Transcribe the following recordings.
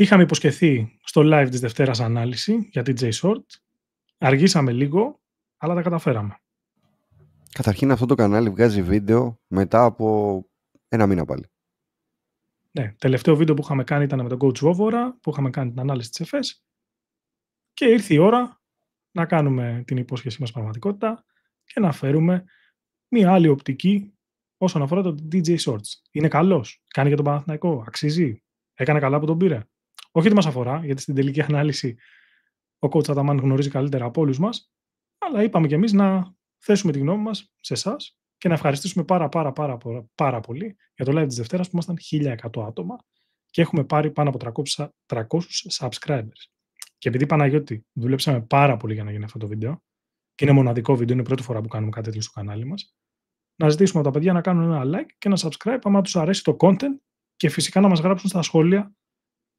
Είχαμε υποσχεθεί στο live της Δευτέρας ανάλυση για την J-Short. Αργήσαμε λίγο, αλλά τα καταφέραμε. Καταρχήν αυτό το κανάλι βγάζει βίντεο μετά από ένα μήνα πάλι. Ναι, τελευταίο βίντεο που είχαμε κάνει ήταν με τον coach Βόβορα, που είχαμε κάνει την ανάλυση της ΕΦΕΣ και ήρθε η ώρα να κάνουμε την υπόσχεσή μας πραγματικότητα και να φέρουμε μία άλλη οπτική όσον αφορά το DJ Shorts. Είναι καλός, κάνει για τον Παναθηναϊκό, αξίζει, έκανε καλά που τον πήρε. Όχι ότι μας αφορά, γιατί στην τελική ανάλυση ο coach Αταμάν γνωρίζει καλύτερα από όλους μας, αλλά είπαμε κι εμείς να θέσουμε τη γνώμη μας σε εσάς και να ευχαριστήσουμε πάρα πολύ για το live της Δευτέρας που ήμασταν 1.100 άτομα και έχουμε πάρει πάνω από 300 subscribers. Και επειδή Παναγιώτη δουλέψαμε πάρα πολύ για να γίνει αυτό το βίντεο και είναι μοναδικό βίντεο, είναι η πρώτη φορά που κάνουμε κάτι τέτοιο στο κανάλι μας, να ζητήσουμε από τα παιδιά να κάνουν ένα like και ένα subscribe άμα τους αρέσει το content και φυσικά να μας γράψουν στα σχόλια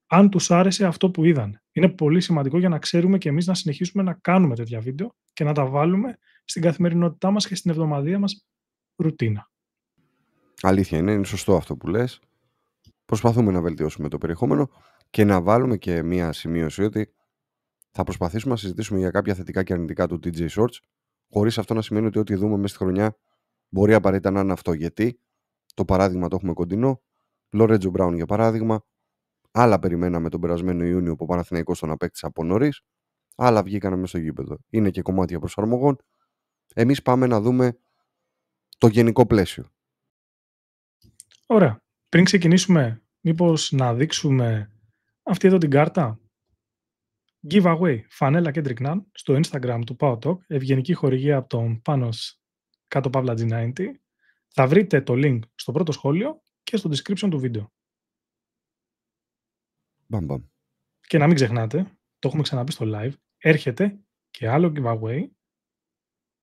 αν τους άρεσε αυτό που είδαν. Είναι πολύ σημαντικό για να ξέρουμε και εμείς να συνεχίσουμε να κάνουμε τέτοια βίντεο και να τα βάλουμε στην καθημερινότητά μας και στην εβδομαδία μας ρουτίνα. Αλήθεια είναι σωστό αυτό που λες. Προσπαθούμε να βελτιώσουμε το περιεχόμενο και να βάλουμε και μία σημείωση ότι θα προσπαθήσουμε να συζητήσουμε για κάποια θετικά και αρνητικά του DJ Shorts, χωρίς αυτό να σημαίνει ότι ό,τι δούμε μέσα στη χρονιά μπορεί απαραίτητα να είναι αυτό. Γιατί το παράδειγμα το έχουμε κοντινό. Λορέτζο Μπράουν για παράδειγμα. Άλλα περιμέναμε τον περασμένο Ιούνιο που ο Παναθηναϊκός τον απέκτησε από νωρίς. Άλλα βγήκανε μέσα στο γήπεδο. Είναι και κομμάτια προσαρμογών. Εμείς πάμε να δούμε το γενικό πλαίσιο. Ωραία. Πριν ξεκινήσουμε, μήπως να δείξουμε αυτή εδώ την κάρτα. Giveaway, φανέλα Kendrick Nunn στο Instagram του PowerTalk, ευγενική χορηγία από τον Πάνος κάτω παύλα G90. Θα βρείτε το link στο πρώτο σχόλιο και στο description του βίντεο. Μπαμ. Και να μην ξεχνάτε, το έχουμε ξαναπεί στο live, έρχεται και άλλο giveaway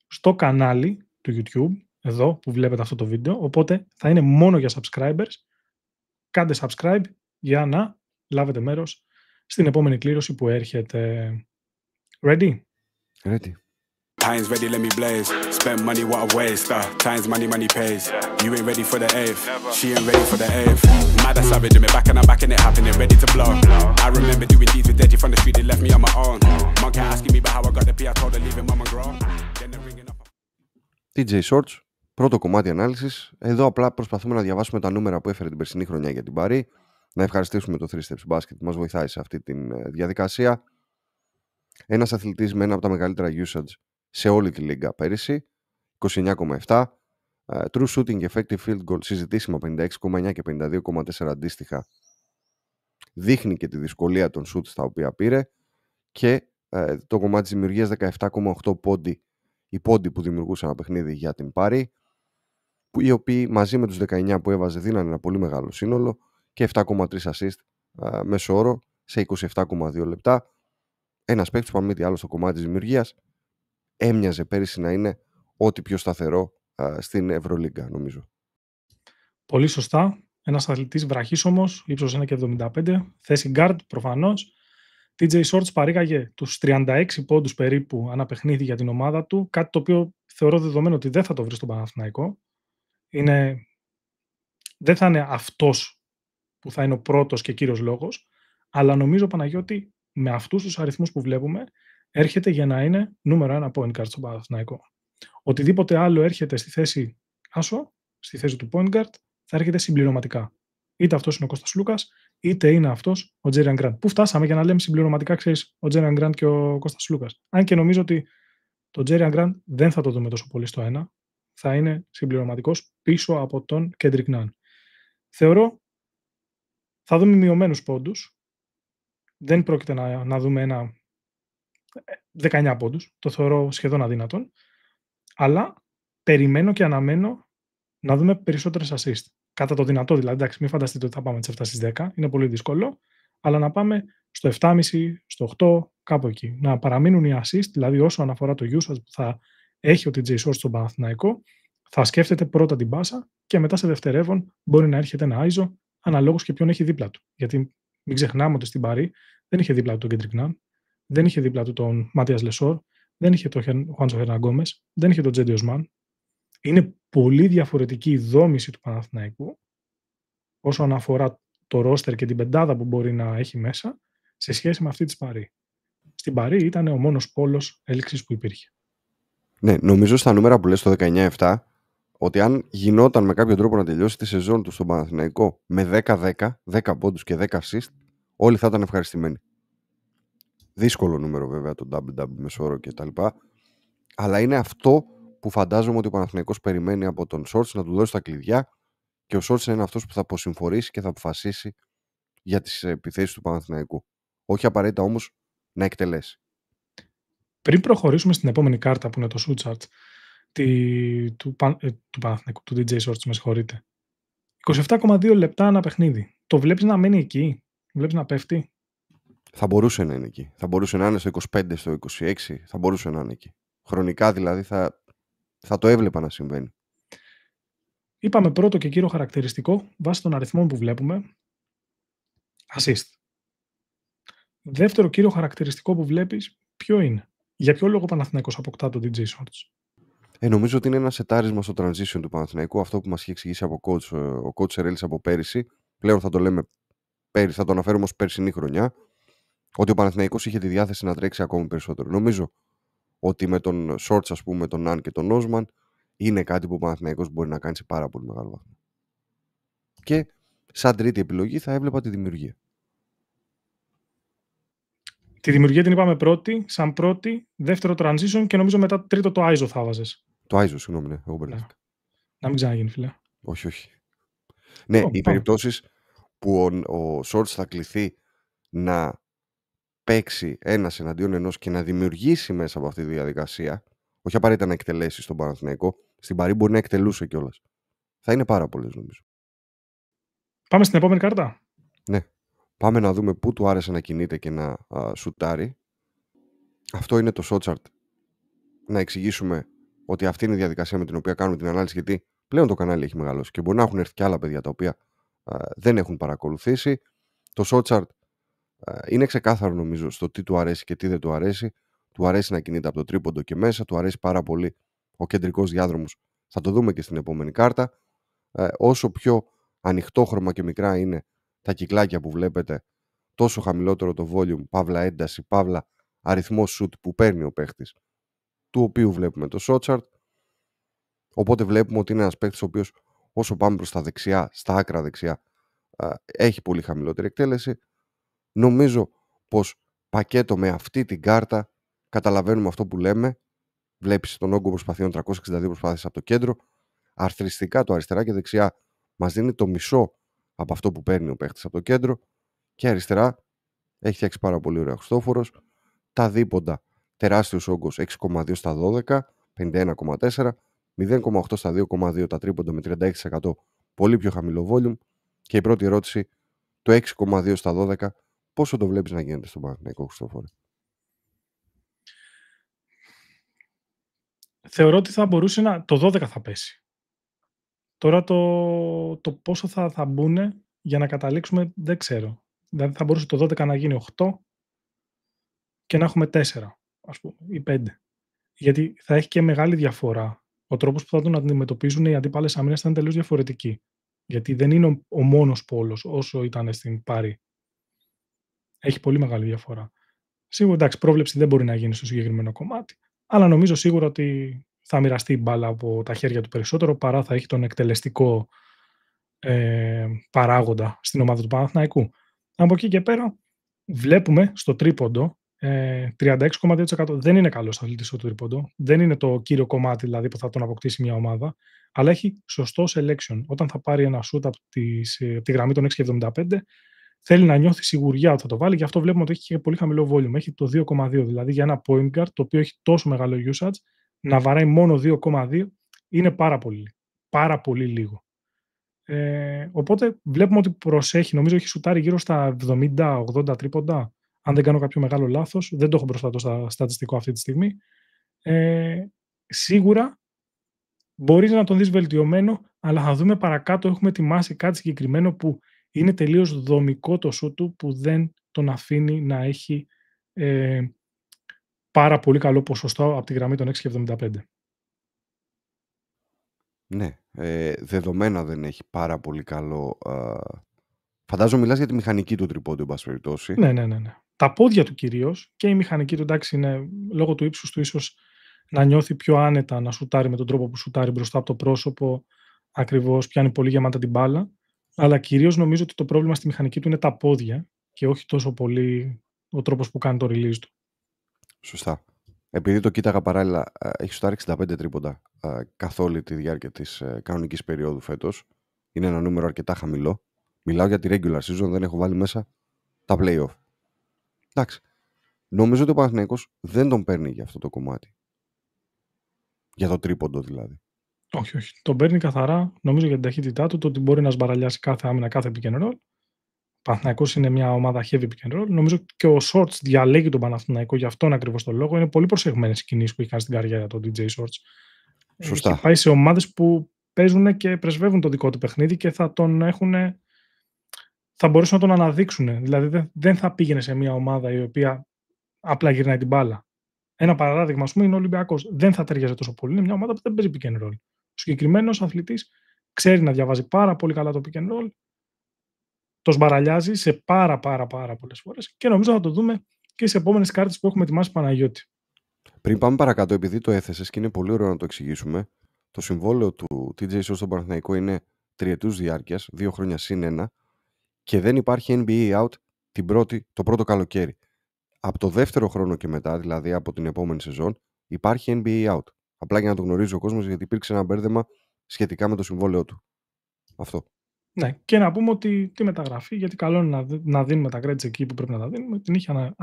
στο κανάλι του YouTube, εδώ που βλέπετε αυτό το βίντεο, οπότε θα είναι μόνο για subscribers. Κάντε subscribe για να λάβετε μέρος στην επόμενη κλήρωση που έρχεται. Ready? Ready. Time's ready, let me blaze. Spend money, what a waste. Time's money, money pays. You ain't ready for the eighth. She ain't ready for the eighth. Mad as savage, me back and I'm back and it happening, ready to blow. I remember doing deeds with Deji from the street, they left me on my own. Monkey asking me about how I got the P, I told her leave it, mama grow. Then they're ringing up. DJ Shorts, πρώτο κομμάτι ανάλυσης. Εδώ απλά προσπαθούμε να διαβάσουμε τα νούμερα που έφερε την περσινή χρονιά για την Παρί. Να ευχαριστήσουμε το 3 Steps Basket που μας βοηθάει σε αυτή τη διαδικασία. Ένας αθλητής με ένα από τα μεγαλύτερα usage σε όλη τη λίγκα πέρυσι, 29,7. True shooting effective field goal συζητήσιμα 56,9 και 52,4 αντίστοιχα. Δείχνει και τη δυσκολία των shoot στα οποία πήρε και το κομμάτι της δημιουργίας 17,8 πόντι, οι πόντοι που δημιουργούσαν ένα παιχνίδι για την Πάρη, οι οποίοι μαζί με τους 19 που έβαζε δίνανε ένα πολύ μεγάλο σύνολο και 7,3 assist μέσο όρο σε 27,2 λεπτά. Ένας παίκτης που αν μη τι άλλο στο κομμάτι της δημιουργίας έμοιαζε πέρυσι να είναι ό,τι πιο σταθερό στην Ευρωλίγκα, νομίζω. Πολύ σωστά. Ένας αθλητής βραχής όμως, ύψος 1,75, θέση guard προφανώς. TJ Shorts παρήγαγε τους 36 πόντους περίπου ανά παιχνίδι για την ομάδα του, κάτι το οποίο θεωρώ δεδομένο ότι δεν θα το βρει στον Παναθηναϊκό. Δεν θα είναι αυτός που θα είναι ο πρώτος και κύριος λόγος, αλλά νομίζω, Παναγιώτη, με αυτούς τους αριθμούς που βλέπουμε, έρχεται για να είναι νούμερο ένα point guard στον Παναθηναϊκό. Οτιδήποτε άλλο έρχεται στη θέση Άσο, στη θέση του point guard, θα έρχεται συμπληρωματικά. Είτε αυτός είναι ο Κώστας Λούκας, είτε είναι αυτός ο Τζέριαν Γκραντ. Πού φτάσαμε για να λέμε συμπληρωματικά, ξέρεις, ο Τζέριαν Γκραντ και ο Κώστας Λούκας. Αν και νομίζω ότι το Τζέριαν Γκραντ δεν θα το δούμε τόσο πολύ στο ένα, θα είναι συμπληρωματικός πίσω από τον Kendrick Nunn. Θεωρώ θα δούμε μειωμένους πόντους. Δεν πρόκειται να δούμε ένα 19 πόντους. Το θεωρώ σχεδόν αδύνατον. Αλλά περιμένω και αναμένω να δούμε περισσότερες assist. Κατά το δυνατό δηλαδή. Εντάξει, μην φανταστείτε ότι θα πάμε στις 7 στις 10. Είναι πολύ δύσκολο. Αλλά να πάμε στο 7,5, στο 8, κάπου εκεί. Να παραμείνουν οι assist, δηλαδή όσο αναφορά το usage που θα έχει ο TJ Shorts στον Παναθηναϊκό, θα σκέφτεται πρώτα την πάσα και μετά σε δευτερεύον μπορεί να έρχεται ένα ISO αναλόγως και ποιον έχει δίπλα του. Γιατί μην ξεχνάμε ότι στην Παρί δεν είχε δίπλα του τον Kendrick Nunn, δεν είχε δίπλα του τον Ματίας Λεσόρ, δεν είχε τον Χουάντσο Χερναγκόμες, δεν είχε τον Τζέντι Οσμάν. Είναι πολύ διαφορετική η δόμηση του Παναθηναϊκού όσον αφορά το ρόστερ και την πεντάδα που μπορεί να έχει μέσα σε σχέση με αυτή της Παρί. Στην Παρί ήταν ο μόνος πόλος έλξης που υπήρχε. Ναι, νομίζω στα νούμερα που λες το 19-7, ότι αν γινόταν με κάποιο τρόπο να τελειώσει τη σεζόν του στον Παναθηναϊκό με 10-10 πόντους και 10 assist, όλοι θα ήταν ευχαριστημένοι. Δύσκολο νούμερο βέβαια το double-double μεσόωρο και τα λοιπά, αλλά είναι αυτό που φαντάζομαι ότι ο Παναθηναϊκός περιμένει από τον Σόρτς να του δώσει τα κλειδιά, και ο Σόρτς είναι αυτός που θα αποσυμφορήσει και θα αποφασίσει για τις επιθέσεις του Παναθηναϊκού. Όχι απαραίτητα όμως να εκτελέσει. Πριν προχωρήσουμε στην επόμενη κάρτα που είναι το shoot chart του Παναθηναϊκού, του DJ Shorts, με συγχωρείτε. 27,2 λεπτά ένα παιχνίδι. Το βλέπεις να μένει εκεί? Βλέπεις να πέφτει? Θα μπορούσε να είναι εκεί. Θα μπορούσε να είναι στο 25, στο 26. Θα μπορούσε να είναι εκεί. Χρονικά δηλαδή θα το έβλεπα να συμβαίνει. Είπαμε πρώτο και κύριο χαρακτηριστικό, βάσει των αριθμών που βλέπουμε, assist. Δεύτερο κύριο χαρακτηριστικό που βλέπεις, ποιο είναι? Για ποιο λόγο ο Παναθηναϊκός αποκτά το DJ Shorts? Νομίζω ότι είναι ένα σετάρισμα στο transition του Παναθηναϊκού, αυτό που μας είχε εξηγήσει ο coach Σερέλης από πέρυσι. Πλέον θα το λέμε πέρυσι, θα το αναφέρουμε ως περσινή χρονιά, ότι ο Παναθηναϊκός είχε τη διάθεση να τρέξει ακόμη περισσότερο. Νομίζω ότι με τον Shorts, ας πούμε, τον Ναν και τον Όσμαν, είναι κάτι που ο Παναθηναϊκός μπορεί να κάνει σε πάρα πολύ μεγάλο βαθμό. Και σαν τρίτη επιλογή θα έβλεπα τη δημιουργία. Τη δημιουργία την είπαμε πρώτη, σαν πρώτη, δεύτερο transition και νομίζω μετά τρίτο το ISO θα βάζες. Το ISO, συγγνώμη, ναι, εγώ μπερδεύτηκα. Να μην ξαναγίνει, φίλε. Όχι. Ναι, οι περιπτώσεις που ο Shorts θα κληθεί να παίξει ένας εναντίον ενός και να δημιουργήσει μέσα από αυτή τη διαδικασία, όχι απαραίτητα να εκτελέσει στον Παναθηναϊκό, στην Παρί μπορεί να εκτελούσε κιόλας. Θα είναι πάρα πολλές, νομίζω. Πάμε στην επόμενη κάρτα. Ναι. Πάμε να δούμε πού του άρεσε να κινείται και να σουτάρει. Αυτό είναι το shot chart. Να εξηγήσουμε ότι αυτή είναι η διαδικασία με την οποία κάνουμε την ανάλυση, γιατί πλέον το κανάλι έχει μεγαλώσει και μπορεί να έχουν έρθει και άλλα παιδιά τα οποία δεν έχουν παρακολουθήσει. Το shot chart είναι ξεκάθαρο, νομίζω, στο τι του αρέσει και τι δεν του αρέσει. Του αρέσει να κινείται από το τρίποντο και μέσα, του αρέσει πάρα πολύ ο κεντρικός διάδρομος. Θα το δούμε και στην επόμενη κάρτα. Όσο πιο ανοιχτόχρωμα και μικρά είναι τα κυκλάκια που βλέπετε, τόσο χαμηλότερο το volume, παύλα ένταση, παύλα αριθμό shoot που παίρνει ο παίχτης, του οποίου βλέπουμε το shot chart. Οπότε βλέπουμε ότι είναι ένας παίχτης ο οποίος, όσο πάμε προς τα δεξιά, στα άκρα δεξιά, έχει πολύ χαμηλότερη εκτέλεση. Νομίζω πως πακέτο με αυτή την κάρτα καταλαβαίνουμε αυτό που λέμε. Βλέπεις τον όγκο προσπαθειών 362 προσπάθειες από το κέντρο. Αρθριστικά το αριστερά και δεξιά μας δίνει το μισό από αυτό που παίρνει ο παίχτης από το κέντρο, και αριστερά έχει φτιάξει πάρα πολύ ωραίο Χριστόφορος. Τα δίποντα τεράστιος όγκος 6,2 στα 12, 51,4, 0,8 στα 2,2 τα τρίποντα με 36%, πολύ πιο χαμηλό volume. Και η πρώτη ερώτηση, το 6,2 στα 12, πόσο το βλέπεις να γίνεται στον Παναθηναϊκό, Χριστόφορε? Θεωρώ ότι θα μπορούσε το 12 θα πέσει. Τώρα το πόσο θα μπουν για να καταλήξουμε δεν ξέρω. Δηλαδή θα μπορούσε το 12 να γίνει 8 και να έχουμε 4, ας πούμε, ή 5. Γιατί θα έχει και μεγάλη διαφορά. Ο τρόπος που θα τον αντιμετωπίζουν οι αντίπαλες άμυνες θα είναι τελείως διαφορετική. Γιατί δεν είναι ο μόνος πόλος όσο ήταν στην Πάρη. Έχει πολύ μεγάλη διαφορά. Σίγουρα, εντάξει, πρόβλεψη δεν μπορεί να γίνει στο συγκεκριμένο κομμάτι, αλλά νομίζω σίγουρα ότι θα μοιραστεί η μπάλα από τα χέρια του περισσότερο, παρά θα έχει τον εκτελεστικό παράγοντα στην ομάδα του Παναθηναϊκού. Από εκεί και πέρα βλέπουμε στο τρίποντο 36,2%. Δεν είναι καλός αθλητής στο τρίποντο. Δεν είναι το κύριο κομμάτι δηλαδή που θα τον αποκτήσει μια ομάδα, αλλά έχει σωστό selection. Όταν θα πάρει ένα shoot από τη γραμμή των 6,75, θέλει να νιώθει σιγουριά ότι θα το βάλει, γι' αυτό βλέπουμε ότι έχει και πολύ χαμηλό volume. Έχει το 2,2, δηλαδή για ένα point guard το οποίο έχει τόσο μεγάλο usage, να βαράει μόνο 2,2 είναι πάρα πολύ λίγο. Οπότε βλέπουμε ότι προσέχει, νομίζω έχει σουτάρει γύρω στα 70-80 τρίποντα, αν δεν κάνω κάποιο μεγάλο λάθος, δεν το έχω μπροστά το στατιστικό αυτή τη στιγμή. Σίγουρα μπορείς να τον δεις βελτιωμένο, αλλά θα δούμε παρακάτω, έχουμε ετοιμάσει κάτι συγκεκριμένο που είναι τελείως δομικό το σούτ του, που δεν τον αφήνει να έχει πάρα πολύ καλό ποσοστό από τη γραμμή των 6,75. Ναι, δεδομένα δεν έχει πάρα πολύ καλό Φαντάζομαι μιλάς για τη μηχανική του τριπόντου, εν πάση περιπτώσει. Ναι. Τα πόδια του κυρίως και η μηχανική του, εντάξει, είναι λόγω του ύψους του ίσως να νιώθει πιο άνετα να σουτάρει με τον τρόπο που σουτάρει μπροστά από το πρόσωπο, ακριβώς πιάνει πολύ γεμάτα την μπάλα. Αλλά κυρίως νομίζω ότι το πρόβλημα στη μηχανική του είναι τα πόδια και όχι τόσο πολύ ο τρόπος που κάνει το release του. Σωστά. Επειδή το κοίταγα παράλληλα, έχει σουτάρει 65 τρίποντα καθ' όλη τη διάρκεια της κανονικής περίοδου φέτος. Είναι ένα νούμερο αρκετά χαμηλό. Μιλάω για τη regular season, δεν έχω βάλει μέσα τα play-off. Εντάξει. Νομίζω ότι ο Παναθηναϊκός δεν τον παίρνει για αυτό το κομμάτι. Για το τρίποντο δηλαδή. Όχι. Τον παίρνει καθαρά, νομίζω, για την ταχύτητά του, το ότι μπορεί να σμπαραλιάσει κάθε άμυνα, κάθε pick and roll. Ο Παναθηναϊκός είναι μια ομάδα heavy pick and roll. Νομίζω και ο Shorts διαλέγει τον Παναθηναϊκό για αυτόν ακριβώς τον λόγο. Είναι πολύ προσεγμένες κινήσεις που έχει κάνει στην καριέρα του DJ Shorts. Σωστά. Έχει πάει σε ομάδες που παίζουν και πρεσβεύουν το δικό του παιχνίδι και θα μπορούσαν να τον αναδείξουν. Δηλαδή δεν θα πήγαινε σε μια ομάδα η οποία απλά γυρνάει την μπάλα. Ένα παράδειγμα, ας πούμε, είναι ο Ολυμπιακός. Δεν θα ταιριάζει τόσο πολύ. Είναι μια ομάδα που δεν παίζει pick and roll. Ο συγκεκριμένος αθλητής ξέρει να διαβάζει πάρα πολύ καλά το pick and roll. Το σμπαραλιάζει σε πάρα πολλές φορές και νομίζω θα το δούμε και στις επόμενες κάρτες που έχουμε ετοιμάσει, Παναγιώτη. Πριν πάμε παρακάτω, επειδή το έθεσες και είναι πολύ ωραίο να το εξηγήσουμε, το συμβόλαιο του TJ Shorts στον Παναθηναϊκό είναι τριετούς διάρκειας, 2 χρόνια συν 1, και δεν υπάρχει NBA out το πρώτο καλοκαίρι. Από το δεύτερο χρόνο και μετά, δηλαδή από την επόμενη σεζόν, υπάρχει NBA out. Απλά για να το γνωρίζει ο κόσμος, γιατί υπήρξε ένα μπέρδεμα σχετικά με το συμβόλαιο του. Αυτό. Ναι, και να πούμε ότι τη μεταγραφή, γιατί καλό είναι να δίνουμε τα credits εκεί που πρέπει να τα δίνουμε, την είχε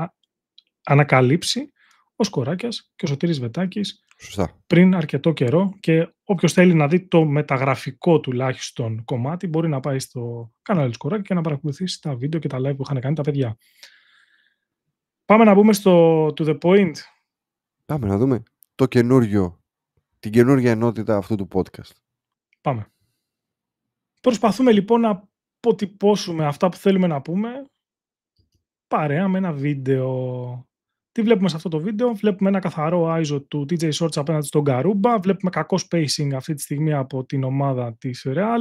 ανακαλύψει ο Σκοράκιας και ο Σωτήρης Βετάκης. Σωστά. Πριν αρκετό καιρό, και όποιος θέλει να δει το μεταγραφικό τουλάχιστον κομμάτι μπορεί να πάει στο κανάλι του Σκοράκη και να παρακολουθήσει τα βίντεο και τα live που είχαν κάνει τα παιδιά. Πάμε να μπούμε στο To The Point. Πάμε να δούμε την καινούργια ενότητα αυτού του podcast. Πάμε. Προσπαθούμε λοιπόν να αποτυπώσουμε αυτά που θέλουμε να πούμε παρέα με ένα βίντεο. Τι βλέπουμε σε αυτό το βίντεο? Βλέπουμε ένα καθαρό ISO του TJ Shorts απέναντι στον Γκαρούμπα. Βλέπουμε κακό spacing αυτή τη στιγμή από την ομάδα της Real.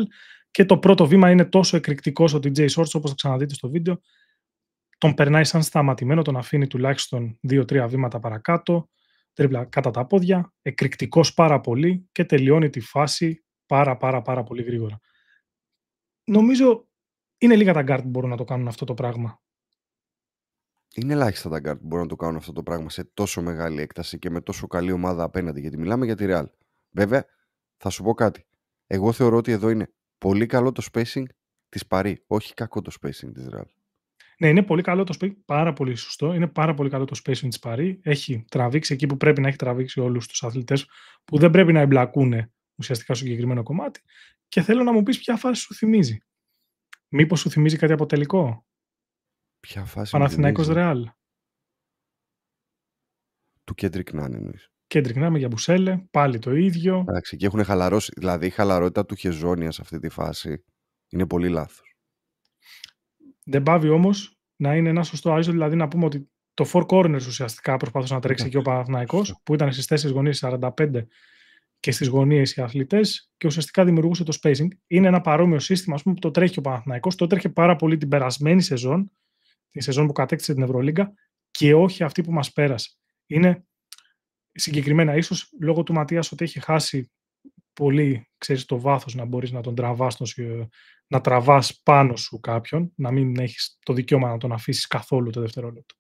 Και το πρώτο βήμα είναι τόσο εκρηκτικός ο TJ Shorts, όπως θα ξαναδείτε στο βίντεο. Τον περνάει σαν σταματημένο, τον αφήνει τουλάχιστον 2-3 βήματα παρακάτω. Τρίπλα κατά τα πόδια. Εκρηκτικός πάρα πολύ και τελειώνει τη φάση πάρα πολύ γρήγορα. Νομίζω είναι λίγα τα guard που μπορούν να το κάνουν αυτό το πράγμα. Είναι ελάχιστα τα guard που μπορούν να το κάνουν αυτό το πράγμα σε τόσο μεγάλη έκταση και με τόσο καλή ομάδα απέναντι, γιατί μιλάμε για τη Real. Βέβαια, θα σου πω κάτι. Εγώ θεωρώ ότι εδώ είναι πολύ καλό το spacing της Παρί, όχι κακό το spacing της Real. Ναι, είναι πολύ καλό το spacing, πάρα πολύ σωστό. Είναι πάρα πολύ καλό το spacing της Παρί. Έχει τραβήξει εκεί που πρέπει να έχει τραβήξει όλους τους αθλητές που δεν πρέπει να εμπλακούν ουσιαστικά στο συγκεκριμένο κομμάτι. Και θέλω να μου πεις ποια φάση σου θυμίζει. Μήπως σου θυμίζει κάτι από τελικό? Ποια φάση? Παναθηναϊκός Real. Του Κέντρικ Νάν εννοείς? Κέντρικ Νάν για Μπουσέλε, πάλι το ίδιο. Εντάξει, και έχουν χαλαρώσει. Δηλαδή η χαλαρότητα του Χεζόνια σε αυτή τη φάση είναι πολύ λάθος. Δεν πάβει όμως να είναι ένα σωστό ISO, δηλαδή να πούμε ότι το four corners ουσιαστικά προσπαθούσε να τρέξει και ο Παναθηναϊκός, που ήταν στις 4 γωνίες 45 και στις γωνίες οι αθλητές, και ουσιαστικά δημιουργούσε το spacing. Είναι ένα παρόμοιο σύστημα, ας πούμε, που το τρέχει ο Παναθηναϊκός. Το τρέχει πάρα πολύ την περασμένη σεζόν, τη σεζόν που κατέκτησε την Ευρωλίγκα, και όχι αυτή που μας πέρασε. Είναι συγκεκριμένα, ίσως λόγω του Ματίας, ότι έχει χάσει πολύ, ξέρεις, το βάθος να μπορείς να τον τραβάς, να τραβάς πάνω σου κάποιον, να μην έχεις το δικαίωμα να τον αφήσεις καθόλου το δευτερόλεπτο.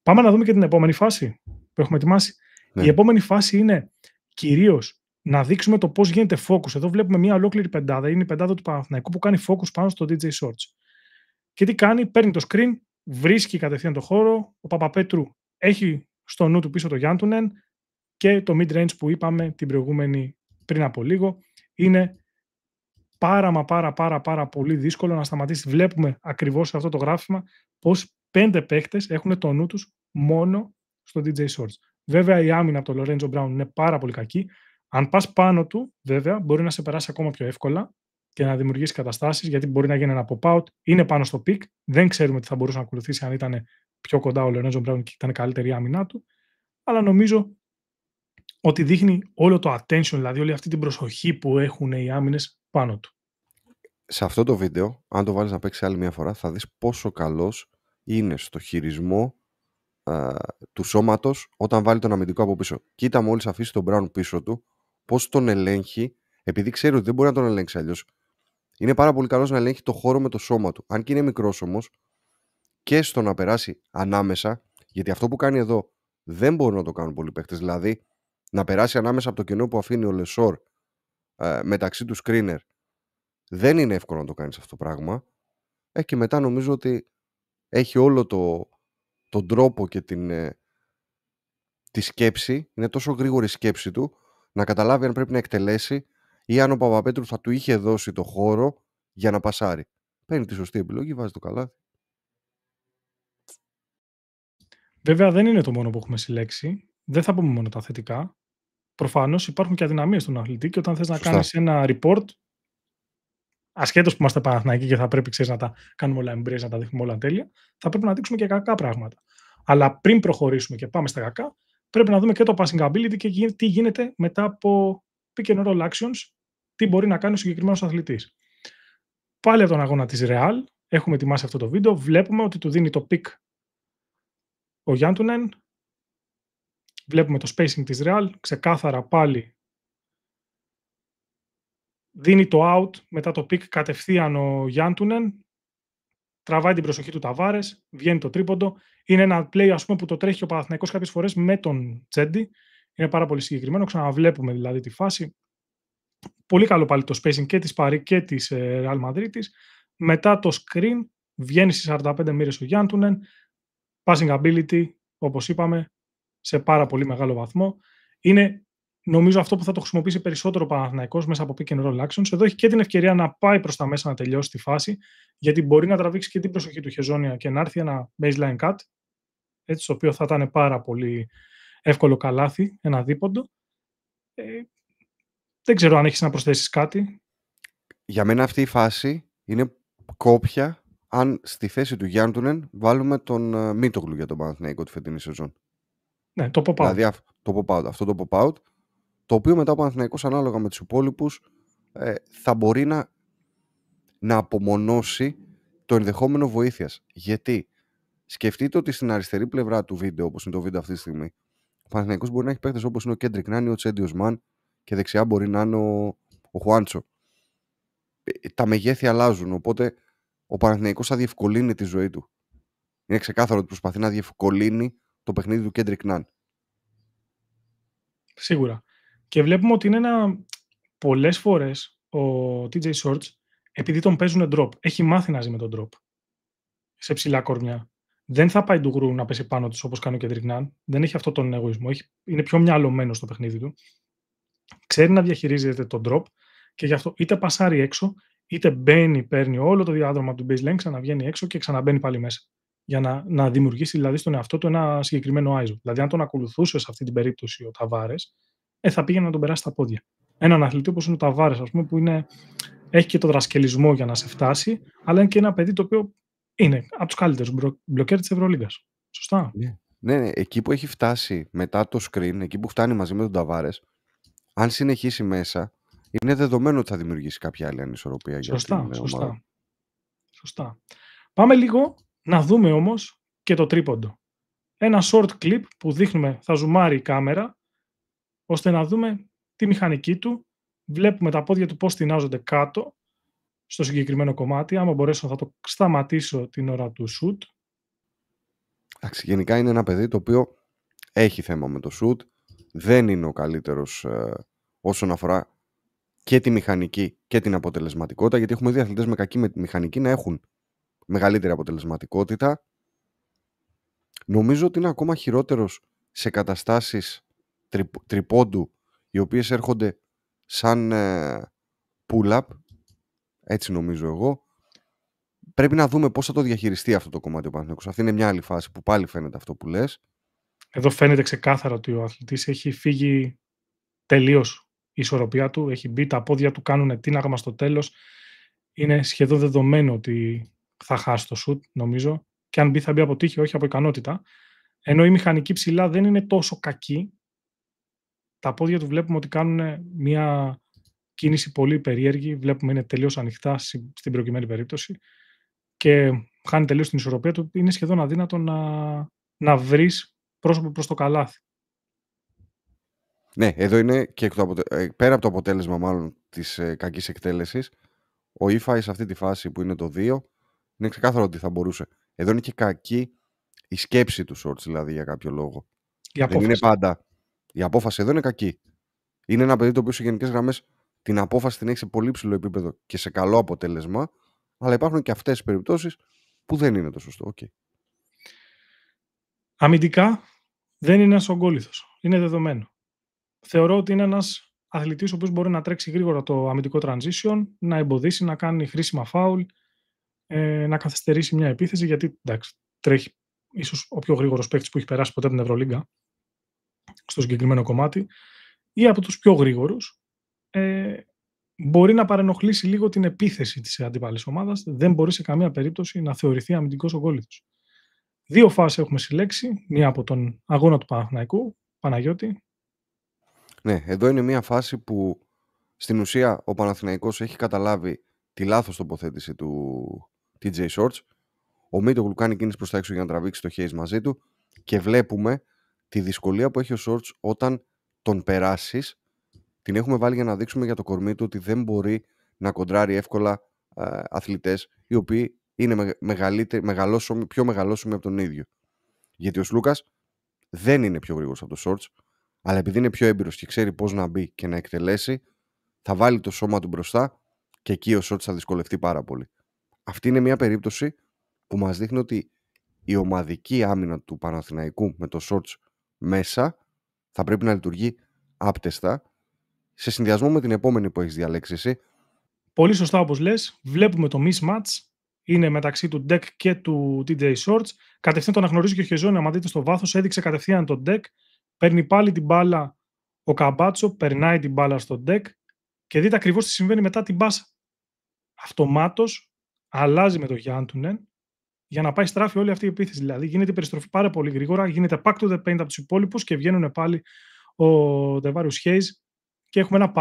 Πάμε να δούμε και την επόμενη φάση που έχουμε ετοιμάσει. Ναι. Η επόμενη φάση είναι κυρίως να δείξουμε το πώς γίνεται focus. Εδώ βλέπουμε μια ολόκληρη πεντάδα, είναι η πεντάδα του Παναθηναϊκού που κάνει focus πάνω στο DJ Shorts. Και τι κάνει? Παίρνει το screen, βρίσκει κατευθείαν το χώρο, ο Παπαπέτρου έχει στο νου του πίσω το Γιάντουνεν, και το mid-range που είπαμε την προηγούμενη πριν από λίγο είναι πάρα πολύ δύσκολο να σταματήσει. Βλέπουμε ακριβώς σε αυτό το γράφημα πως 5 παίκτες έχουν το νου τους μόνο στο DJ Shorts. Βέβαια η άμυνα από το Lorenzo Brown είναι πάρα πολύ κακή. Αν πας πάνω του, βέβαια, μπορεί να σε περάσει ακόμα πιο εύκολα και να δημιουργήσει καταστάσεις, γιατί μπορεί να γίνει ένα pop-out. Είναι πάνω στο pick. Δεν ξέρουμε τι θα μπορούσε να ακολουθήσει αν ήταν πιο κοντά ο Lorenzo Brown και ήταν καλύτερη η άμυνά του. Αλλά νομίζω ότι δείχνει όλο το attention, δηλαδή όλη αυτή την προσοχή που έχουν οι άμυνες πάνω του. σε αυτό το βίντεο, αν το βάλεις να παίξει άλλη μια φορά, θα δεις πόσο καλός είναι στο χειρισμό του σώματος όταν βάλει τον αμυντικό από πίσω. Κοίτα μόλις αφήσει τον Brown πίσω του, πώς τον ελέγχει, επειδή ξέρει ότι δεν μπορεί να τον ελέγξει αλλιώς. Είναι πάρα πολύ καλός να ελέγχει το χώρο με το σώμα του. Αν και είναι μικρός όμως, και στο να περάσει ανάμεσα, γιατί αυτό που κάνει εδώ δεν μπορούν να το κάνουν πολλοί παίκτες. Δηλαδή, να περάσει ανάμεσα από το κενό που αφήνει ο Λεσόρ μεταξύ του screener, δεν είναι εύκολο να το κάνεις αυτό το πράγμα. Και μετά νομίζω ότι έχει όλο τον τρόπο και τη σκέψη, είναι τόσο γρήγορη η σκέψη του, να καταλάβει αν πρέπει να εκτελέσει ή αν ο Παπαπέτρου θα του είχε δώσει το χώρο για να πασάρει. Παίρνει τη σωστή επιλογή, βάζει το καλάθι. Βέβαια, δεν είναι το μόνο που έχουμε συλλέξει. Δεν θα πούμε μόνο τα θετικά. Προφανώς υπάρχουν και αδυναμίες στον αθλητή και όταν θες να κάνεις ένα report, ασχέτως που είμαστε Παναθηναϊκοί και θα πρέπει, ξέρεις, να τα κάνουμε όλα embrace, να τα δείχνουμε όλα τέλεια, θα πρέπει να δείξουμε και κακά πράγματα. Αλλά πριν προχωρήσουμε και πάμε στα κακά, πρέπει να δούμε και το passing ability και τι γίνεται μετά από pick and roll actions, τι μπορεί να κάνει ο συγκεκριμένος αθλητής. Πάλι από τον αγώνα της Real, έχουμε ετοιμάσει αυτό το βίντεο, βλέπουμε ότι του δίνει το pick ο Γιάντουνεν, βλέπουμε το spacing της Real, ξεκάθαρα πάλι δίνει το out μετά το pick κατευθείαν ο Γιάντουνεν, τραβάει την προσοχή του Ταβάρες, βγαίνει το τρίποντο. Είναι ένα play, ας πούμε, που το τρέχει ο Παναθηναϊκός κάποιες φορές με τον Τσέντι. Είναι πάρα πολύ συγκεκριμένο, ξαναβλέπουμε δηλαδή τη φάση. Πολύ καλό πάλι το spacing και της Παρί και της Real Madrid. Μετά το screen βγαίνει στις 45 μοίρες ο Γιάντουνεν. Passing ability, όπως είπαμε, σε πάρα πολύ μεγάλο βαθμό. Είναι, νομίζω, αυτό που θα το χρησιμοποιήσει περισσότερο ο Παναθηναϊκός μέσα από pick and roll actions. Εδώ έχει και την ευκαιρία να πάει προς τα μέσα να τελειώσει τη φάση, γιατί μπορεί να τραβήξει και την προσοχή του Χεζόνια και να έρθει ένα baseline cut, έτσι, το οποίο θα ήταν πάρα πολύ εύκολο καλάθι, ένα δίποντο. Δεν ξέρω αν έχεις να προσθέσεις κάτι. Για μένα αυτή η φάση είναι κόπια αν στη θέση του Γιάντουνεν βάλουμε τον Μίτογλου για τον Παναθηναϊκό τη φετινή σεζόν. Ναι, το pop-out. Δηλαδή αυτό το pop-out, το οποίο μετά ο Παναθηναϊκός ανάλογα με τους υπόλοιπους θα μπορεί να απομονώσει το ενδεχόμενο βοήθειας. Γιατί σκεφτείτε ότι στην αριστερή πλευρά του βίντεο, όπως είναι το βίντεο αυτή τη στιγμή, ο Παναθηναϊκός μπορεί να έχει παίκτες όπως είναι ο Κέντρικ Νάν ή ο Τσέντι Οσμάν και δεξιά μπορεί να είναι ο Χουάντσο. Τα μεγέθη αλλάζουν, οπότε ο Παναθηναϊκός θα διευκολύνει τη ζωή του. Είναι ξεκάθαρο ότι προσπαθεί να διευκολύνει το παιχνίδι του Κέντρικ Νάν. Σίγουρα. Και βλέπουμε ότι είναι πολλές φορές ο TJ Shorts, επειδή τον παίζουν drop, έχει μάθει να ζει με τον drop σε ψηλά κορμιά. Δεν θα πάει ντουγρού να πέσει πάνω τους όπως κάνει ο Κέντρικ Νάν. Δεν έχει αυτόν τον εγωισμό. Είναι πιο μυαλωμένο στο παιχνίδι του. Ξέρει να διαχειρίζεται τον drop και γι' αυτό είτε πασάρει έξω, είτε μπαίνει, παίρνει όλο το διάδρομο από την baseline, ξαναβγαίνει έξω και ξαναμπαίνει πάλι μέσα. Για να δημιουργήσει δηλαδή στον εαυτό του ένα συγκεκριμένο ISO. Δηλαδή, αν τον ακολουθούσε σε αυτή την περίπτωση ο Ταβάρες, θα πήγαινε να τον περάσει στα πόδια. Έναν αθλητή όπως είναι ο Ταβάρες, ας πούμε, που έχει και το δρασκελισμό για να σε φτάσει, αλλά είναι και ένα παιδί το οποίο είναι από τους καλύτερους μπλοκέρ της Ευρωλίγκας. Σωστά. Ναι, εκεί που έχει φτάσει μετά το screen, εκεί που φτάνει μαζί με τον Ταβάρες, αν συνεχίσει μέσα, είναι δεδομένο ότι θα δημιουργήσει κάποια άλλη ανισορροπία. Σωστά. Πάμε λίγο να δούμε όμως και το τρίποντο. Ένα short clip που δείχνουμε, θα ζουμάρει η κάμερα, ώστε να δούμε τη μηχανική του. Βλέπουμε τα πόδια του πώς τεινάζονται κάτω στο συγκεκριμένο κομμάτι. Άμα μπορέσω θα το σταματήσω την ώρα του shoot. Εντάξει, γενικά είναι ένα παιδί το οποίο έχει θέμα με το shoot. Δεν είναι ο καλύτερος όσον αφορά και τη μηχανική και την αποτελεσματικότητα, γιατί έχουμε δει αθλητές με κακή μηχανική να έχουν μεγαλύτερη αποτελεσματικότητα. Νομίζω ότι είναι ακόμα χειρότερος σε καταστάσεις τριπόντου, οι οποίες έρχονται σαν pull-up, έτσι νομίζω εγώ. Πρέπει να δούμε πώς θα το διαχειριστεί αυτό το κομμάτι ο Παναθηναϊκός. Αυτή είναι μια άλλη φάση που πάλι φαίνεται αυτό που λες. Εδώ φαίνεται ξεκάθαρα ότι ο αθλητής έχει φύγει τελείως η ισορροπία του, έχει μπει, τα πόδια του κάνουν τίναγμα στο τέλος. Είναι σχεδόν δεδομένο ότι θα χάσει το shoot, νομίζω. Και αν μπει, θα μπει από τύχη, όχι από ικανότητα. Ενώ η μηχανική ψηλά δεν είναι τόσο κακή. Τα πόδια του βλέπουμε ότι κάνουν μια κίνηση πολύ περίεργη. Βλέπουμε είναι τελείως ανοιχτά στην προκειμένη περίπτωση και χάνει τελείως την ισορροπία του. Είναι σχεδόν αδύνατο να βρεις πρόσωπο προς το καλάθι. Ναι, εδώ είναι και πέρα από το αποτέλεσμα μάλλον της κακής εκτέλεσης, ο Ifai σε αυτή τη φάση που είναι το 2, είναι ξεκάθαρο ότι θα μπορούσε. Εδώ είναι και κακή η σκέψη του Shorts, δηλαδή για κάποιο λόγο. Δεν είναι πάντα. Η απόφαση εδώ είναι κακή. Είναι ένα παιδί το οποίο σε γενικές γραμμές την απόφαση την έχει σε πολύ ψηλό επίπεδο και σε καλό αποτέλεσμα, αλλά υπάρχουν και αυτές τις περιπτώσεις που δεν είναι το σωστό. Okay. Αμυντικά δεν είναι ένας ογκόλυθος. Είναι δεδομένο. Θεωρώ ότι είναι ένας αθλητής ο οποίος μπορεί να τρέξει γρήγορα το αμυντικό transition, να εμποδίσει, να κάνει χρήσιμα φάουλ, να καθυστερήσει μια επίθεση, γιατί εντάξει, τρέχει ίσως ο πιο γρήγορος παίκτης που έχει περάσει ποτέ την Ευρωλίγκα στο συγκεκριμένο κομμάτι, ή από τους πιο γρήγορους. Μπορεί να παρενοχλήσει λίγο την επίθεση της αντίπαλης ομάδας, δεν μπορεί σε καμία περίπτωση να θεωρηθεί αμυντικός ογκόλυθος. 2 φάσεις έχουμε συλλέξει, μία από τον αγώνα του Παναθηναϊκού, Παναγιώτη. Ναι, εδώ είναι μία φάση που στην ουσία ο Παναθηναϊκός έχει καταλάβει τη λάθος τοποθέτηση του TJ Shorts. Ο Μίτογλου κάνει κίνηση προς τα έξω για να τραβήξει το Hayes μαζί του και βλέπουμε τη δυσκολία που έχει ο Shorts όταν τον περάσεις. Την έχουμε βάλει για να δείξουμε για το κορμί του ότι δεν μπορεί να κοντράρει εύκολα αθλητές οι οποίοι είναι πιο μεγαλόσωμοι από τον ίδιο. Γιατί ο Σλούκας δεν είναι πιο γρήγορος από το Shorts, αλλά επειδή είναι πιο έμπειρος και ξέρει πώς να μπει και να εκτελέσει, θα βάλει το σώμα του μπροστά και εκεί ο Shorts θα δυσκολευτεί πάρα πολύ. Αυτή είναι μια περίπτωση που μας δείχνει ότι η ομαδική άμυνα του Παναθηναϊκού με το Shorts μέσα θα πρέπει να λειτουργεί άπτεστα σε συνδυασμό με την επόμενη που έχεις διαλέξει εσύ. Πολύ σωστά όπως λες, βλέπουμε το mismatch, είναι μεταξύ του Deck και του TJ Shorts. Κατευθείαν τον αναγνωρίζει και ο Χεζόνι, άμα δείτε στο βάθος, έδειξε κατευθείαν τον Deck, παίρνει πάλι την μπάλα ο Καμπάτσο, περνάει την μπάλα στο Deck και δείτε ακριβώς τι συμβαίνει μετά την πάσα. Αυτομάτως αλλάζει με το Γιάντουνεν για να πάει στράφη όλη αυτή η επίθεση. Δηλαδή γίνεται η περιστροφή πάρα πολύ γρήγορα, γίνεται back to the paint από τους υπόλοιπους και βγαίνουν πάλι ο Ντεβάριους Χέις και έχουμε ένα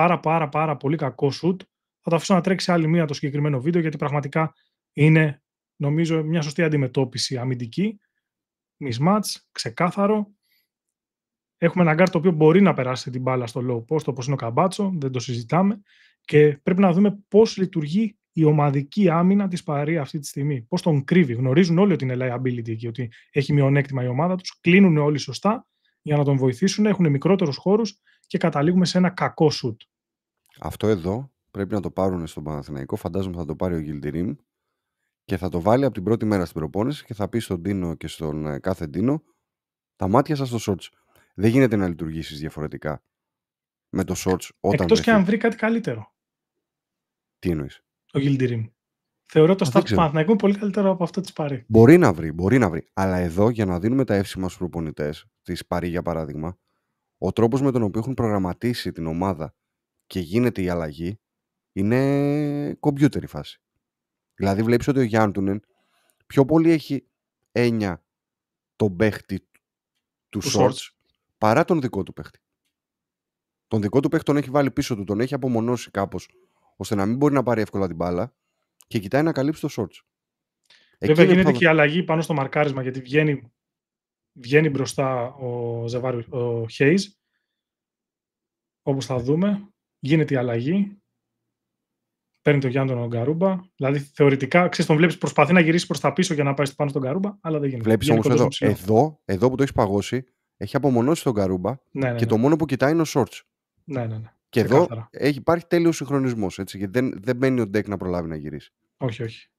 πάρα πολύ κακό shoot. Θα το αφήσω να τρέξει άλλη μία το συγκεκριμένο βίντεο, γιατί πραγματικά είναι, νομίζω, μια σωστή αντιμετώπιση αμυντική. Mismatch, ξεκάθαρο. Έχουμε έναν γκάρτ το οποίο μπορεί να περάσει την μπάλα στο low post, όπως είναι ο Καμπάτσο, δεν το συζητάμε. Και πρέπει να δούμε πώς λειτουργεί η ομαδική άμυνα της Παρί αυτή τη στιγμή. Πώς τον κρύβει. Γνωρίζουν όλοι ότι είναι liability εκεί, ότι έχει μειονέκτημα η ομάδα τους. Κλείνουν όλοι σωστά για να τον βοηθήσουν. Έχουν μικρότερους χώρους και καταλήγουμε σε ένα κακό shoot. Αυτό εδώ πρέπει να το πάρουν στον Παναθηναϊκό. Φαντάζομαι θα το πάρει ο Γιλντιρίμ και θα το βάλει από την πρώτη μέρα στην προπόνηση και θα πει στον Ντίνο και στον κάθε Ντίνο: τα μάτια σας στο Shorts. Δεν γίνεται να λειτουργήσεις διαφορετικά με το Shorts όταν. Εκτός και αν βρει κάτι καλύτερο. Τι εννοείς? Ο Γιλντιρίμ. Θεωρώ το staff του Παναθηναϊκού είναι πολύ καλύτερο από αυτό της Παρί. Μπορεί να βρει. Αλλά εδώ, για να δίνουμε τα εύσημα στους προπονητές της Παρί, για παράδειγμα, ο τρόπος με τον οποίο έχουν προγραμματίσει την ομάδα και γίνεται η αλλαγή είναι κομπιούτερ η φάση. Δηλαδή βλέπεις ότι ο Γιάντουνεν πιο πολύ έχει έννοια τον παίχτη του Shorts παρά τον δικό του παίχτη. Τον δικό του παίχτη τον έχει βάλει πίσω του, τον έχει απομονώσει κάπως ώστε να μην μπορεί να πάρει εύκολα την μπάλα και κοιτάει να καλύψει το Shorts. Βέβαια γίνεται και η αλλαγή πάνω στο μαρκάρισμα, γιατί βγαίνει μπροστά ο Hayes, όπως θα δούμε. Γίνεται η αλλαγή. Παίρνει τον Γιάννη τον Γκαρούμπα. Δηλαδή θεωρητικά, ξέρεις, τον βλέπεις, προσπαθεί να γυρίσει προς τα πίσω για να πάει πάνω στον Γκαρούμπα, αλλά δεν γίνεται. Βλέπεις όμως εδώ που το έχει παγώσει, έχει απομονώσει τον Γκαρούμπα και το μόνο που κοιτάει είναι ο Shorts. Ναι. Και εδώ υπάρχει τέλειος συγχρονισμός, έτσι, γιατί δεν μπαίνει ο Ντεκ να προλάβει να γυρίσει. Όχι.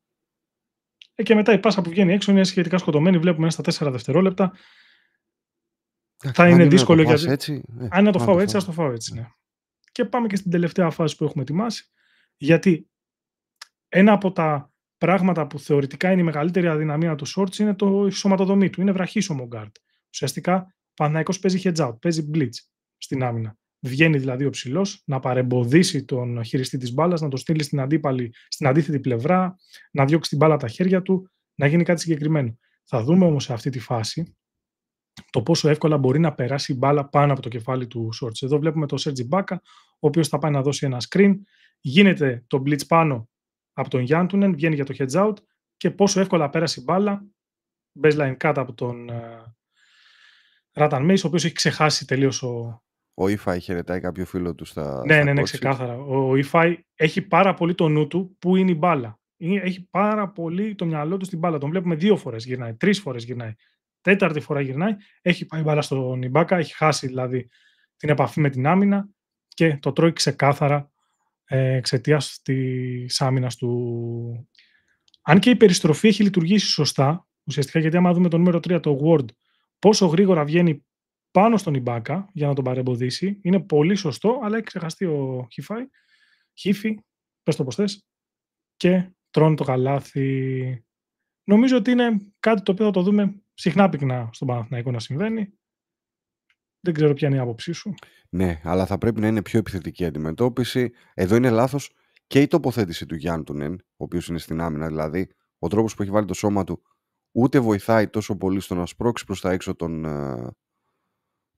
Και μετά η πάσα που βγαίνει έξω είναι σχετικά σκοτωμένη. Βλέπουμε ένα στα 4 δευτερόλεπτα. Θα είναι δύσκολο γιατί. Αν είναι το φάω έτσι, ας το φάω έτσι. Ναι. Και πάμε και στην τελευταία φάση που έχουμε ετοιμάσει. Γιατί ένα από τα πράγματα που θεωρητικά είναι η μεγαλύτερη αδυναμία του Shorts είναι η σωματοδομή του. Είναι βραχίσωμο γκάρτ. Ουσιαστικά ο Παναθηναϊκός παίζει heads out, παίζει blitz στην άμυνα. Βγαίνει δηλαδή ο ψηλός να παρεμποδίσει τον χειριστή της μπάλας, να το στείλει στην αντίθετη πλευρά, να διώξει την μπάλα από τα χέρια του, να γίνει κάτι συγκεκριμένο. Θα δούμε όμως σε αυτή τη φάση το πόσο εύκολα μπορεί να περάσει η μπάλα πάνω από το κεφάλι του Shorts. Εδώ βλέπουμε τον Serge Ibaka, ο οποίος θα πάει να δώσει ένα screen, γίνεται το blitz πάνω από τον Γιάντουνεν, βγαίνει για το heads out και πόσο εύκολα πέρασε η μπάλα, baseline κάτω από τον Ratan Mace, ο οποίος έχει ξεχάσει τελείως Ο Ifai χαιρετάει κάποιο φίλο του στα Ναι, ξεκάθαρα. Ο Ifai έχει πάρα πολύ το νου του που είναι η μπάλα. Έχει πάρα πολύ το μυαλό του στην μπάλα. Τον βλέπουμε 2 φορές γυρνάει, 3 φορές γυρνάει. 4η φορά γυρνάει, έχει πάει μπάλα στον Ibaka, έχει χάσει δηλαδή την επαφή με την άμυνα και το τρώει ξεκάθαρα εξαιτίας της άμυνας του. Αν και η περιστροφή έχει λειτουργήσει σωστά, ουσιαστικά, γιατί άμα δούμε το νούμερο 3, το Ward, πόσο γρήγορα βγαίνει πάνω στον Ibaka για να τον παρεμποδίσει, είναι πολύ σωστό, αλλά έχει ξεχαστεί ο Χίφι, πες το πως θες, και τρώνε το καλάθι. Νομίζω ότι είναι κάτι το οποίο θα το δούμε συχνά πυκνά στον Παναθηναϊκό να συμβαίνει. Δεν ξέρω ποια είναι η άποψή σου. Ναι, αλλά θα πρέπει να είναι πιο επιθετική αντιμετώπιση. Εδώ είναι λάθος και η τοποθέτηση του Γιάντουνεν, ο οποίος είναι στην άμυνα, δηλαδή ο τρόπος που έχει βάλει το σώμα του ούτε βοηθάει τόσο πολύ στο να σπρώξει προς τα έξω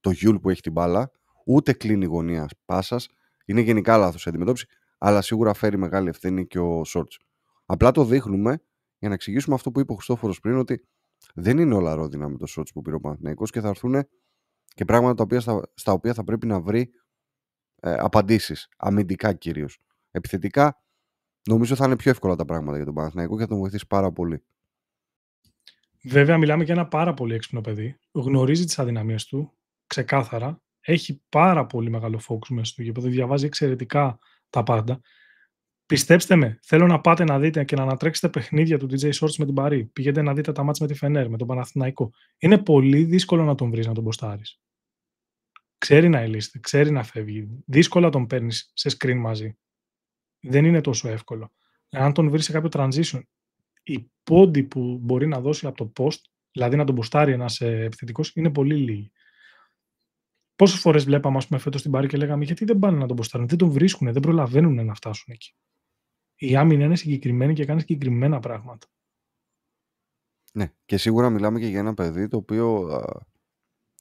το Γιούλ που έχει την μπάλα, ούτε κλείνει γωνία πάσας. Είναι γενικά λάθος η αντιμετώπιση, αλλά σίγουρα φέρει μεγάλη ευθύνη και ο Shorts. Απλά το δείχνουμε για να εξηγήσουμε αυτό που είπε ο Χριστόφορος πριν, ότι δεν είναι όλα ρόδινα με το Shorts που πήρε ο Παναθηναϊκός και θα έρθουν και πράγματα στα οποία θα πρέπει να βρει απαντήσεις, αμυντικά κυρίως. Επιθετικά νομίζω θα είναι πιο εύκολα τα πράγματα για τον Παναθηναϊκό και θα τον βοηθήσει πάρα πολύ. Βέβαια, μιλάμε για ένα πάρα πολύ έξυπνο παιδί. Γνωρίζει τις αδυναμίες του ξεκάθαρα. Έχει πάρα πολύ μεγάλο focus μέσα στο γήπεδο. Διαβάζει εξαιρετικά τα πάντα. Πιστέψτε με, θέλω να πάτε να δείτε και να ανατρέξετε παιχνίδια του DJ Shorts με την Παρί. Πηγαίνετε να δείτε τα μάτς με τη Φενέρ, με τον Παναθηναϊκό. Είναι πολύ δύσκολο να τον βρεις, να τον ποστάρεις. Ξέρει να ελίσσεται, ξέρει να φεύγει. Δύσκολα τον παίρνεις σε screen μαζί. Δεν είναι τόσο εύκολο. Αν τον βρεις σε κάποιο transition, οι πόντοι που μπορεί να δώσει από το post, δηλαδή να τον ποστάρει ένας επιθετικός, είναι πολύ λίγοι. Πόσες φορές βλέπαμε, ας πούμε, φέτος στην Παρί και λέγαμε γιατί δεν πάνε να τον ποστάρουν, δεν τον βρίσκουν, δεν προλαβαίνουν να φτάσουν εκεί. Η άμυνα είναι συγκεκριμένη και κάνει συγκεκριμένα πράγματα. Ναι, και σίγουρα μιλάμε και για ένα παιδί το οποίο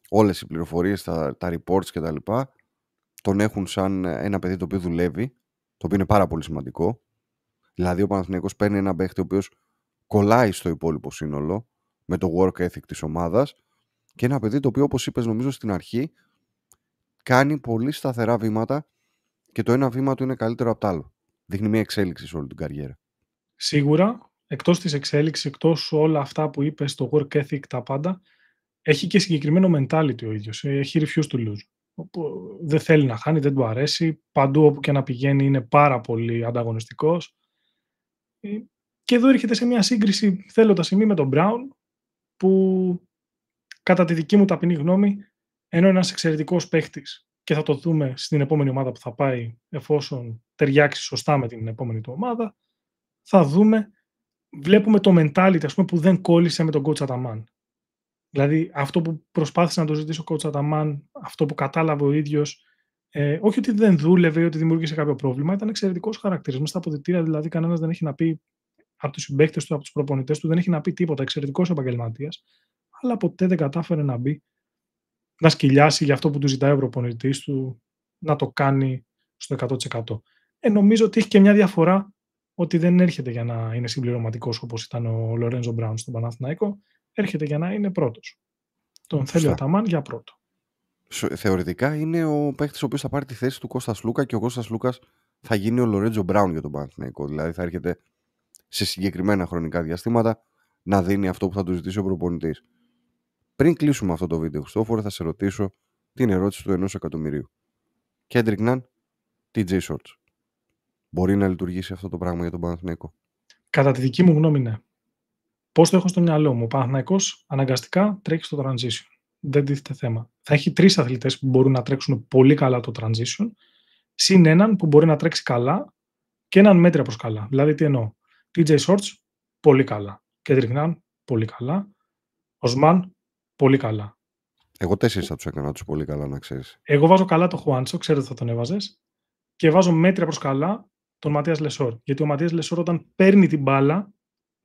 όλες οι πληροφορίες, τα reports και τα λοιπά τον έχουν σαν ένα παιδί το οποίο δουλεύει, το οποίο είναι πάρα πολύ σημαντικό. Δηλαδή ο Παναθηναϊκός παίρνει ένα παίχτη ο οποίος κολλάει στο υπόλοιπο σύνολο με το work ethic της ομάδας και ένα παιδί το οποίο, όπως είπες νομίζω στην αρχή, κάνει πολύ σταθερά βήματα και το ένα βήμα του είναι καλύτερο από το άλλο. Δείχνει μια εξέλιξη σε όλη την καριέρα. Σίγουρα, εκτός της εξέλιξης, εκτός όλα αυτά που είπες, το work ethic, τα πάντα, έχει και συγκεκριμένο mentality ο ίδιος. Έχει refuse to lose. Δεν θέλει να χάνει, δεν του αρέσει. Παντού όπου και να πηγαίνει είναι πάρα πολύ ανταγωνιστικός. Και εδώ έρχεται σε μια σύγκριση, θέλω τα σημεία, με τον Brown, που κατά τη δική μου ταπεινή γνώμη, ενώ ένας εξαιρετικός παίχτης, και θα το δούμε στην επόμενη ομάδα που θα πάει, εφόσον ταιριάξει σωστά με την επόμενη του ομάδα, θα δούμε, βλέπουμε το mentality, ας πούμε, που δεν κόλλησε με τον coach Ataman. Δηλαδή, αυτό που προσπάθησε να το ζητήσει ο coach Ataman, αυτό που κατάλαβε ο ίδιος, όχι ότι δεν δούλευε ή ότι δημιούργησε κάποιο πρόβλημα, ήταν εξαιρετικός χαρακτήρας. Μέσα στα αποδυτήρια, δηλαδή, κανένας δεν έχει να πει, από τους συμπαίκτες του, από τους προπονητές του, δεν έχει να πει τίποτα. Εξαιρετικός επαγγελματίας, αλλά ποτέ δεν κατάφερε να μπει, να σκυλιάσει για αυτό που του ζητάει ο προπονητής του, να το κάνει στο 100%. Νομίζω ότι έχει και μια διαφορά, ότι δεν έρχεται για να είναι συμπληρωματικός όπως ήταν ο Λορέντζο Μπράουν στον Παναθηναϊκό, έρχεται για να είναι πρώτος. Τον θέλει ο Αταμάν για πρώτο. Θεωρητικά είναι ο παίχτης ο οποίος θα πάρει τη θέση του Κώστας Λούκα και ο Κώστας Λούκας θα γίνει ο Λορέντζο Μπράουν για τον Παναθηναϊκό. Δηλαδή θα έρχεται σε συγκεκριμένα χρονικά διαστήματα να δίνει αυτό που θα του ζητήσει ο προπονητής. Πριν κλείσουμε αυτό το βίντεο, Χριστόφορο, θα σε ρωτήσω την ερώτηση του 1 εκατομμυρίου. Kendrick Nunn, TJ Shorts. Μπορεί να λειτουργήσει αυτό το πράγμα για τον Παναθηναϊκό? Κατά τη δική μου γνώμη, ναι. Πώς το έχω στο μυαλό μου? Ο Παναθηναϊκός αναγκαστικά τρέχει στο transition. Δεν τίθεται θέμα. Θα έχει 3 αθλητές που μπορούν να τρέξουν πολύ καλά το transition, συν έναν που μπορεί να τρέξει καλά και έναν μέτρια προς καλά. Δηλαδή, τι εννοώ? TJ Shorts, πολύ καλά. Kendrick Nunn, πολύ καλά. Οσμάν, πολύ καλά. Εγώ 4 θα τους έκανα τους πολύ καλά, να ξέρεις. Εγώ βάζω καλά το Χουάντσο, ξέρω ότι θα τον έβαζες. Και βάζω μέτρια προς καλά τον Ματίας Λεσόρ. Γιατί ο Ματίας Λεσόρ, όταν παίρνει την μπάλα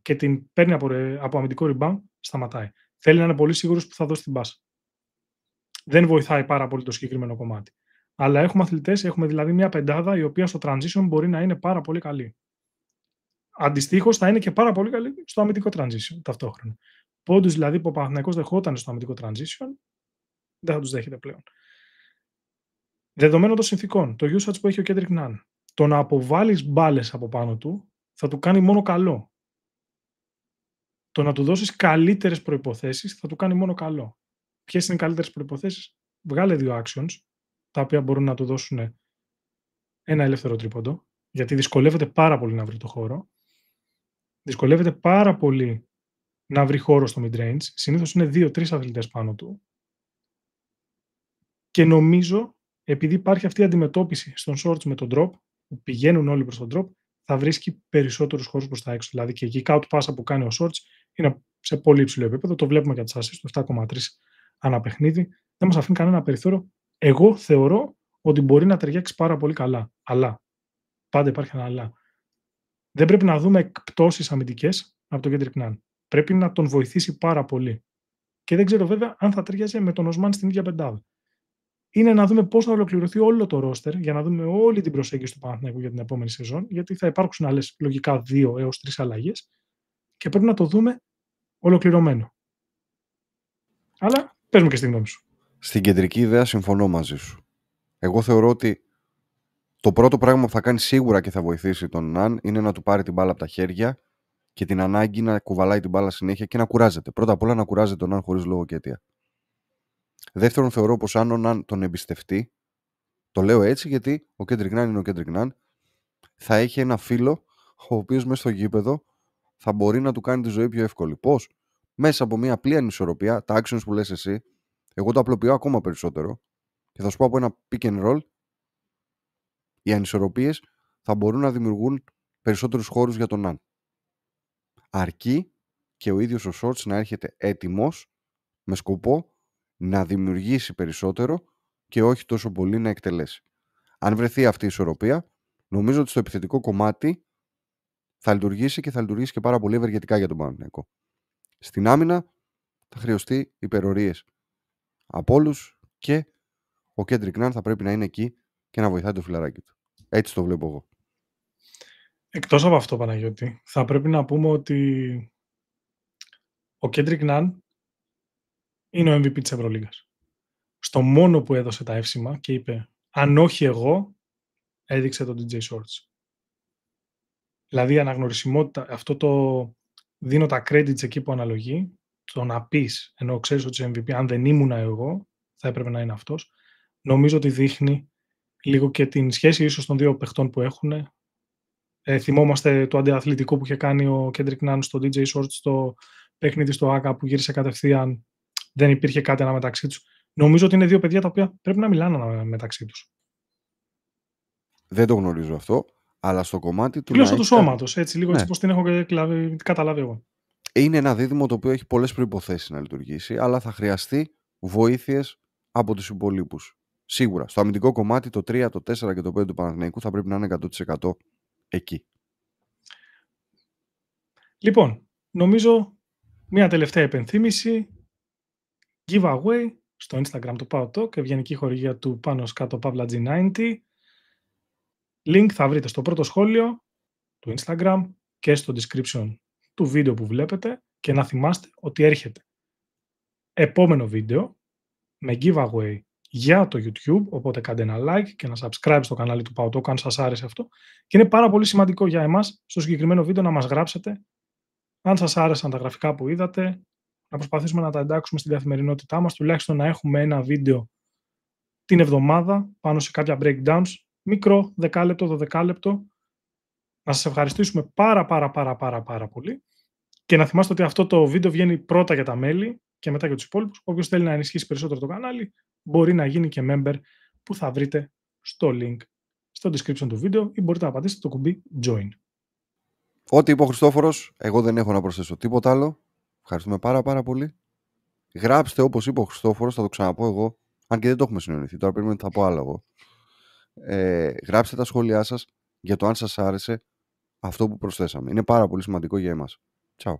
και την παίρνει από αμυντικό rebound, σταματάει. Θέλει να είναι πολύ σίγουρος που θα δώσει την πάσα. δεν βοηθάει πάρα πολύ το συγκεκριμένο κομμάτι. Αλλά έχουμε αθλητές, έχουμε δηλαδή μια πεντάδα η οποία στο transition μπορεί να είναι πάρα πολύ καλή. Αντιστοίχως θα είναι και πάρα πολύ καλή στο αμυντικό transition ταυτόχρονα. Πόντους δηλαδή που ο Παναθηναϊκός δεχόταν στο αμυντικό transition, δεν θα τους δέχεται πλέον. Δεδομένων των συνθηκών, το usage που έχει ο Kendrick Nunn, το να αποβάλεις μπάλες από πάνω του θα του κάνει μόνο καλό. Το να του δώσεις καλύτερες προϋποθέσεις θα του κάνει μόνο καλό. Ποιες είναι οι καλύτερες προϋποθέσεις? Βγάλε 2 actions, τα οποία μπορούν να του δώσουν ένα ελεύθερο τρίποντο, γιατί δυσκολεύεται πάρα πολύ να βρει το χώρο. Δυσκολεύεται πάρα πολύ να βρει χώρο στο mid-range. Συνήθως είναι 2-3 αθλητές πάνω του. Και νομίζω, επειδή υπάρχει αυτή η αντιμετώπιση στον shorts με τον drop, που πηγαίνουν όλοι προς τον drop, θα βρίσκει περισσότερους χώρους προς τα έξω. Δηλαδή και εκεί out πάσα που κάνει ο shorts είναι σε πολύ υψηλό επίπεδο. Το βλέπουμε για τις assists του 7,3 ανά παιχνίδι. Δεν μας αφήνει κανένα περιθώριο. Εγώ θεωρώ ότι μπορεί να ταιριάξει πάρα πολύ καλά. Αλλά, πάντα υπάρχει ένα αλλά. Δεν πρέπει να δούμε εκπτώσεις αμυντικές από τον Kendrick Nunn. Πρέπει να τον βοηθήσει πάρα πολύ. Και δεν ξέρω βέβαια αν θα ταιριάζει με τον Οσμάν στην ίδια πεντάδα. Είναι να δούμε πώς θα ολοκληρωθεί όλο το roster για να δούμε όλη την προσέγγιση του Παναθηναϊκού για την επόμενη σεζόν, γιατί θα υπάρξουν άλλες λογικά 2 έως 3 αλλαγές και πρέπει να το δούμε ολοκληρωμένο. Αλλά πες μου και στη γνώμη σου. Στην κεντρική ιδέα συμφωνώ μαζί σου. Εγώ θεωρώ ότι το πρώτο πράγμα που θα κάνει σίγουρα και θα βοηθήσει τον Ναν είναι να του πάρει την μπάλα από τα χέρια και την ανάγκη να κουβαλάει την μπάλα συνέχεια και να κουράζεται. Πρώτα απ' όλα να κουράζεται τον Ναν χωρίς λόγο και αιτία. Δεύτερον, θεωρώ πως αν ο Ναν τον εμπιστευτεί, το λέω έτσι γιατί ο Kendrick Nunn είναι ο Kendrick Nunn, θα έχει ένα φίλο ο οποίος μέσα στο γήπεδο θα μπορεί να του κάνει τη ζωή πιο εύκολη. Πώς? Μέσα από μια απλή ανισορροπία, τα actions που λες εσύ, εγώ το απλοποιώ ακόμα περισσότερο και θα σου πω από ένα pick and roll, οι ανισορροπίες θα μπορούν να δημιουργούν περισσότερους χώρους για τον Ναν. Αρκεί και ο ίδιος ο Shorts να έρχεται έτοιμος με σκοπό να δημιουργήσει περισσότερο και όχι τόσο πολύ να εκτελέσει. Αν βρεθεί αυτή η ισορροπία, νομίζω ότι στο επιθετικό κομμάτι θα λειτουργήσει και θα λειτουργήσει και πάρα πολύ ευεργετικά για τον Παναθηναϊκό. Στην άμυνα θα χρειαστεί υπερορίες από όλους και ο Kendrick Nunn θα πρέπει να είναι εκεί και να βοηθάει το φιλαράκι του. Έτσι το βλέπω εγώ. Εκτός από αυτό, Παναγιώτη, θα πρέπει να πούμε ότι ο Kendrick Nunn είναι ο MVP της Ευρωλίγας. Στο μόνο που έδωσε τα εύσημα και είπε αν όχι εγώ, έδειξε τον DJ Shorts. Δηλαδή η αναγνωρισιμότητα, αυτό το δίνω τα credits εκεί που αναλογεί, το να πεις, ενώ ξέρεις ότι είσαι MVP, αν δεν ήμουνα εγώ, θα έπρεπε να είναι αυτός. Νομίζω ότι δείχνει λίγο και την σχέση ίσως των δύο παιχτών που έχουν. Θυμόμαστε το αντιαθλητικό που είχε κάνει ο Kendrick Nunn στο DJ Shorts στο παιχνίδι στο ΆΚΑ που γύρισε κατευθείαν, δεν υπήρχε κάτι αναμεταξύ τους. Νομίζω ότι είναι δύο παιδιά τα οποία πρέπει να μιλάνε μεταξύ τους. Δεν το γνωρίζω αυτό, αλλά στο κομμάτι του. Γλώσσα του σώματος, έτσι λίγο, ναι, έτσι πώς την έχω καταλάβει εγώ. Είναι ένα δίδυμο το οποίο έχει πολλές προϋποθέσεις να λειτουργήσει, αλλά θα χρειαστεί βοήθειες από τους υπολείπους. Σίγουρα. Στο αμυντικό κομμάτι το 3, το 4 και το 5 του Παναθηναϊκού θα πρέπει να είναι 100% εκεί. Λοιπόν, νομίζω μια τελευταία επενθύμηση. Giveaway στο Instagram του PowerTalk, ευγενική χορηγία του Πάνος Κάτω Παύλα G90. Link θα βρείτε στο πρώτο σχόλιο του Instagram και στο description του βίντεο που βλέπετε και να θυμάστε ότι έρχεται επόμενο βίντεο με giveaway για το YouTube, οπότε κάντε ένα like και ένα subscribe στο κανάλι του PowerTalk αν σας άρεσε αυτό και είναι πάρα πολύ σημαντικό για εμάς στο συγκεκριμένο βίντεο να μας γράψετε αν σας άρεσαν τα γραφικά που είδατε, να προσπαθήσουμε να τα εντάξουμε στην καθημερινότητά μας, τουλάχιστον να έχουμε ένα βίντεο την εβδομάδα πάνω σε κάποια breakdowns, μικρό, 10 λεπτό, 12 λεπτό. Να σας ευχαριστήσουμε πάρα πολύ και να θυμάστε ότι αυτό το βίντεο βγαίνει πρώτα για τα μέλη και μετά για τους υπόλοιπους. Όποιος θέλει να ενισχύσει περισσότερο το κανάλι μπορεί να γίνει και member που θα βρείτε στο link στο description του βίντεο ή μπορείτε να πατήσετε το κουμπί join. Ό,τι είπε ο Χριστόφορος, εγώ δεν έχω να προσθέσω τίποτα άλλο. Ευχαριστούμε πάρα πολύ. Γράψτε όπως είπε ο Χριστόφορος, θα το ξαναπώ εγώ, αν και δεν το έχουμε συνεννοηθεί. Τώρα περιμένω ότι θα πω άλλο εγώ. Γράψτε τα σχόλιά σας για το αν σας άρεσε αυτό που προσθέσαμε. Είναι πάρα πολύ σημαντικό για εμάς. Ciao.